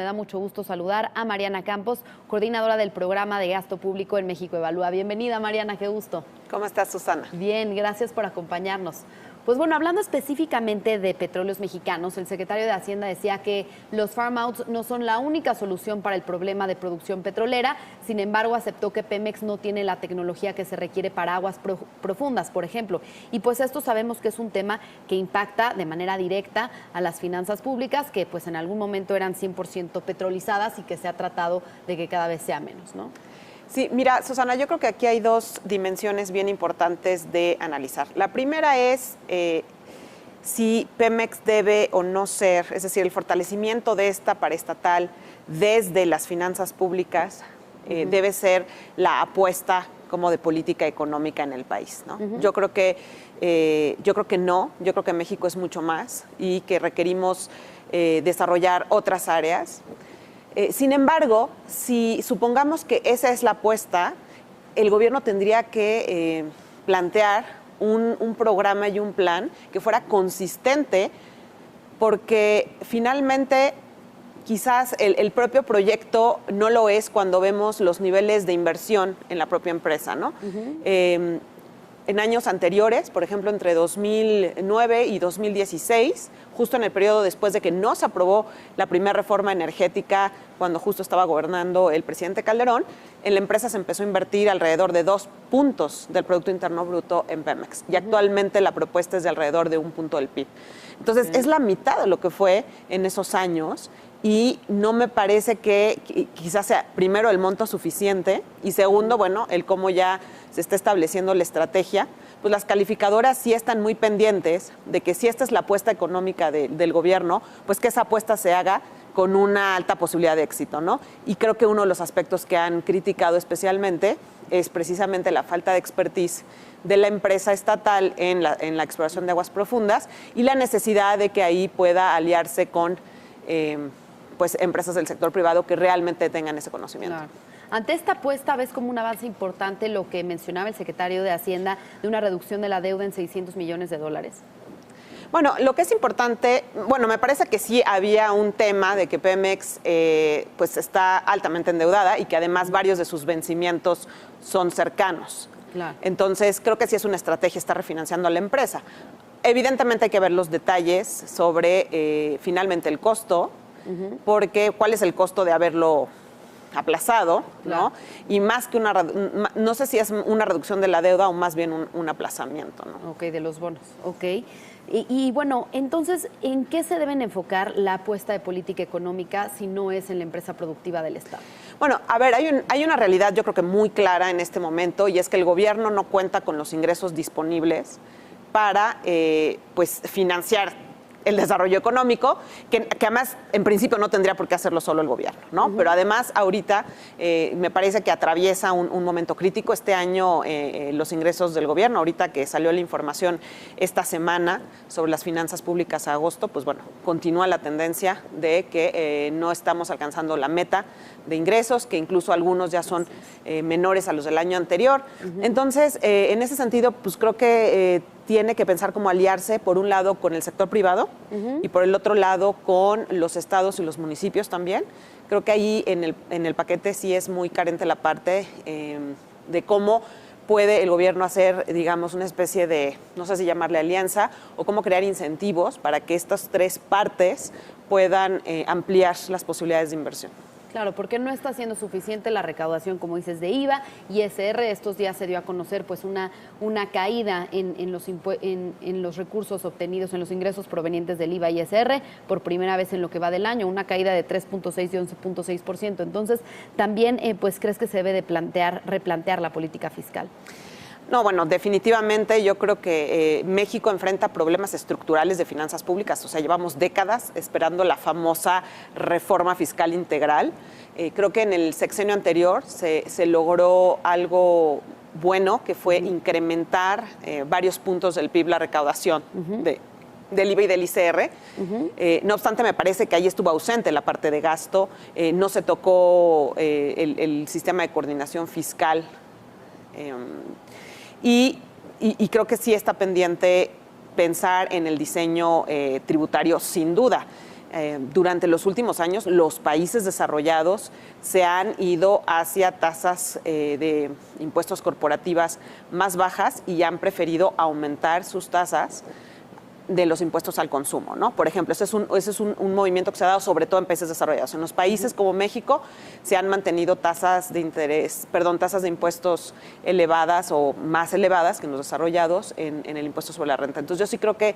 da mucho gusto saludar a Mariana Campos, coordinadora del programa de gasto público en México Evalúa. Bienvenida, Mariana, qué gusto. ¿Cómo estás, Susana? Bien, gracias por acompañarnos. Pues bueno, hablando específicamente de Petróleos Mexicanos, el secretario de Hacienda decía que los farm outs no son la única solución para el problema de producción petrolera. Sin embargo, aceptó que Pemex no tiene la tecnología que se requiere para aguas profundas, por ejemplo. Y pues esto sabemos que es un tema que impacta de manera directa a las finanzas públicas, que pues en algún momento eran 100% petrolizadas y que se ha tratado de que cada vez sea menos, ¿no? Sí, mira, Susana, yo creo que aquí hay dos dimensiones bien importantes de analizar. La primera es si Pemex debe o no ser, es decir, el fortalecimiento de esta paraestatal desde las finanzas públicas debe ser la apuesta como de política económica en el país, ¿no? Yo creo que no, yo creo que México es mucho más y que requerimos desarrollar otras áreas. Sin embargo, si supongamos que esa es la apuesta, el gobierno tendría que plantear un programa y un plan que fuera consistente, porque finalmente quizás el propio proyecto no lo es cuando vemos los niveles de inversión en la propia empresa, ¿no? En años anteriores, por ejemplo, entre 2009 y 2016, justo en el periodo después de que no se aprobó la primera reforma energética, cuando justo estaba gobernando el presidente Calderón, en la empresa se empezó a invertir alrededor de 2 puntos del Producto Interno Bruto en Pemex. Y actualmente la propuesta es de alrededor de 1 punto del PIB. Entonces, es la mitad de lo que fue en esos años. Y no me parece que quizás sea, primero, el monto suficiente y segundo, bueno, el cómo ya se está estableciendo la estrategia. Pues las calificadoras sí están muy pendientes de que si esta es la apuesta económica del gobierno, pues que esa apuesta se haga con una alta posibilidad de éxito, ¿no? Y creo que uno de los aspectos que han criticado especialmente es precisamente la falta de expertise de la empresa estatal en la exploración de aguas profundas y la necesidad de que ahí pueda aliarse con pues empresas del sector privado que realmente tengan ese conocimiento. Claro. Ante esta apuesta, ¿ves como un avance importante lo que mencionaba el secretario de Hacienda de una reducción de la deuda en $600 millones? Bueno, lo que es importante, bueno, me parece que sí había un tema de que Pemex pues está altamente endeudada y que además varios de sus vencimientos son cercanos. Claro. Entonces, creo que sí es una estrategia estar refinanciando a la empresa. Evidentemente hay que ver los detalles sobre finalmente el costo, porque cuál es el costo de haberlo aplazado, ¿no? Y más que no sé si es una reducción de la deuda o más bien un aplazamiento, ¿no? Ok, de los bonos, ok. Y bueno, entonces, ¿en qué se deben enfocar la apuesta de política económica si no es en la empresa productiva del Estado? Bueno, a ver, hay una realidad yo creo que muy clara en este momento y es que el gobierno no cuenta con los ingresos disponibles para pues financiar el desarrollo económico, que además en principio no tendría por qué hacerlo solo el gobierno, ¿no? Pero además ahorita me parece que atraviesa un momento crítico. Este año los ingresos del gobierno, ahorita que salió la información esta semana sobre las finanzas públicas a agosto, pues bueno, continúa la tendencia de que no estamos alcanzando la meta de ingresos, que incluso algunos ya son menores a los del año anterior. Entonces, en ese sentido, pues creo que tiene que pensar cómo aliarse, por un lado, con el sector privado y por el otro lado, con los estados y los municipios también. Creo que ahí en el paquete sí es muy carente la parte de cómo puede el gobierno hacer, digamos, una especie de, no sé si llamarle alianza, o cómo crear incentivos para que estas tres partes puedan ampliar las posibilidades de inversión. Claro, porque no está siendo suficiente la recaudación, como dices, de IVA y ISR. Estos días se dio a conocer pues una caída en los recursos obtenidos, en los ingresos provenientes del IVA y ISR, por primera vez en lo que va del año, una caída de 3.6 y 11.6%. Entonces, también pues crees que se debe de replantear la política fiscal. No, bueno, definitivamente yo creo que México enfrenta problemas estructurales de finanzas públicas. O sea, llevamos décadas esperando la famosa reforma fiscal integral. Creo que en el sexenio anterior se logró algo bueno, que fue incrementar varios puntos del PIB la recaudación del IVA y del ICR. No obstante, me parece que ahí estuvo ausente la parte de gasto. No se tocó el sistema de coordinación fiscal. Y creo que sí está pendiente pensar en el diseño tributario, sin duda. durante los últimos años los países desarrollados se han ido hacia tasas de impuestos corporativas más bajas y han preferido aumentar sus tasas de los impuestos al consumo, ¿no? Por ejemplo, ese es un movimiento que se ha dado sobre todo en países desarrollados. En los países como México se han mantenido tasas de impuestos elevadas o más elevadas que en los desarrollados en el impuesto sobre la renta. Entonces yo sí creo que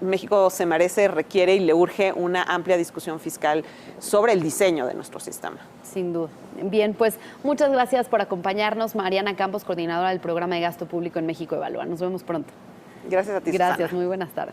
México se merece, requiere y le urge una amplia discusión fiscal sobre el diseño de nuestro sistema. Sin duda. Bien, pues muchas gracias por acompañarnos. Mariana Campos, coordinadora del Programa de Gasto Público en México Evalúa. Nos vemos pronto. Gracias a ti, Gracias, Susana. muy buenas tardes.